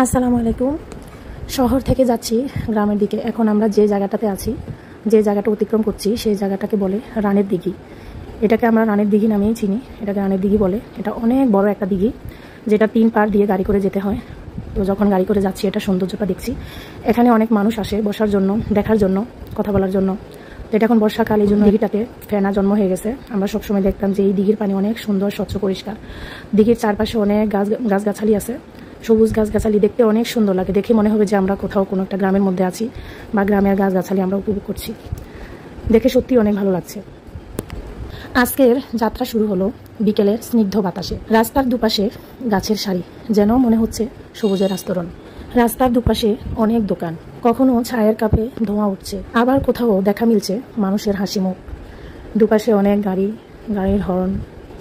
আসসালামু আলাইকুম। শহর থেকে যাচ্ছি গ্রামের দিকে। এখন আমরা যে জায়গাটাতে আছি, যে জায়গাটা অতিক্রম করছি, সেই জায়গাটাকে বলে রানের দিঘি। এটাকে আমরা রানের দিঘি নামেই চিনি। এটাকে রানের দিঘি বলে। এটা অনেক বড় একটা দিঘি, যেটা 3 পার দিয়ে গাড়ি করে যেতে হয়। তো যখন গাড়ি করে যাচ্ছি, এটা সৌন্দর্যটা দেখছি। এখানে অনেক মানুষ আসে বসার জন্য, দেখার জন্য, কথা বলার জন্য। তো এটা এখন বর্ষাকাল, এই জন্য দিঘিটাতে ফেনা জন্ম হয়ে গেছে। আমরা সবসময় দেখতাম যে এই দিঘির পানি অনেক সুন্দর, স্বচ্ছ, পরিষ্কার। দিঘির চারপাশে অনেক গাছগাছালি আছে, সবুজ গাছগাছালি, দেখতে অনেক সুন্দর লাগে। দেখে মনে হবে যে আমরা কোথাও কোনো একটা গ্রামের মধ্যে আছি, বা গ্রামের গাছগাছালি আমরা উপভোগ করছি। দেখে সত্যি অনেক ভালো লাগছে। আজকের যাত্রা শুরু হলো বিকেলের স্নিগ্ধ বাতাসে। রাস্তার দুপাশে গাছের সারি, যেন মনে হচ্ছে সবুজের আস্তরণ। রাস্তার দুপাশে অনেক দোকান, কখনো ছায়ের কাপে ধোঁয়া উঠছে, আবার কোথাও দেখা মিলছে মানুষের হাসি মুখ। দুপাশে অনেক গাড়ি, গাড়ির হর্ন,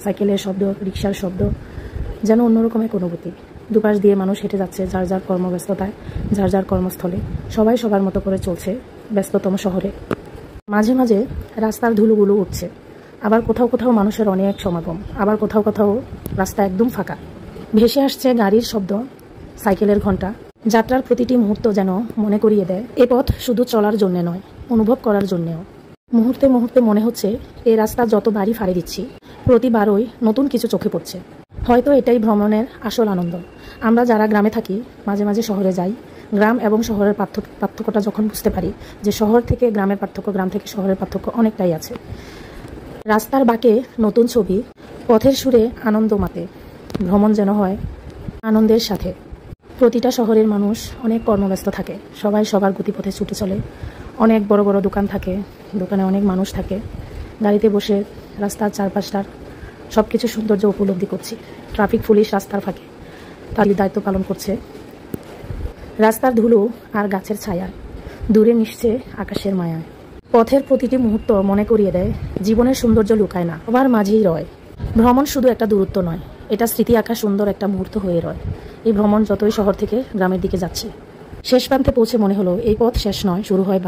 সাইকেলের শব্দ, রিক্সার শব্দ, যেন অন্যরকম এক অনুভূতি। দুপাশ দিয়ে মানুষ হেঁটে যাচ্ছে যার যার কর্মব্যস্ততায়, যার যার কর্মস্থলে। সবাই সবার মতো করে চলছে ব্যস্ততম শহরে। মাঝে মাঝে রাস্তার ধুলোগুলো উঠছে, আবার কোথাও কোথাও মানুষের অনেক সমাগম, আবার কোথাও কোথাও রাস্তা একদম ফাঁকা। ভেসে আসছে গাড়ির শব্দ, সাইকেলের ঘন্টা। যাত্রার প্রতিটি মুহূর্ত যেন মনে করিয়ে দেয় এ পথ শুধু চলার জন্যে নয়, অনুভব করার জন্যেও। মুহূর্তে মুহূর্তে মনে হচ্ছে এই রাস্তা যত বাড়ি ফাড়ি দিচ্ছি, প্রতিবারই নতুন কিছু চোখে পড়ছে। হয়তো এটাই ভ্রমণের আসল আনন্দ। আমরা যারা গ্রামে থাকি, মাঝে মাঝে শহরে যাই। গ্রাম এবং শহরের পার্থক্যটা যখন বুঝতে পারি, যে শহর থেকে গ্রামের পার্থক্য, গ্রাম থেকে শহরের পার্থক্য অনেকটাই আছে। রাস্তার বাঁকে নতুন ছবি, পথের সুরে আনন্দ মাতে। ভ্রমণ যেন হয় আনন্দের সাথে। প্রতিটা শহরের মানুষ অনেক কর্মব্যস্ত থাকে, সবাই সবার গতিপথে ছুটে চলে। অনেক বড় বড় দোকান থাকে, দোকানে অনেক মানুষ থাকে। গাড়িতে বসে রাস্তার চারপাশটার সব কিছু সৌন্দর্য উপলব্ধি করছি। ট্রাফিক পুলিশ রাস্তার ফাঁকে তার দায়িত্ব পালন করছে। রাস্তার ধুলো আর গাছের ছায়া দূরে মিশছে আকাশের মায়ায়। পথের প্রতিটি মুহূর্ত মনে করিয়ে দেয় জীবনের সৌন্দর্য লুকায় না, সবার মাঝেই রয়। ভ্রমণ শুধু একটা দূরত্ব নয়, এটা স্মৃতি আঁকা সুন্দর একটা মুহূর্ত হয়ে রয়। এই ভ্রমণ যতই শহর থেকে গ্রামের দিকে যাচ্ছে, শেষ প্রান্তে পৌঁছে মনে হলো এই পথ শেষ নয়, শুরু হয়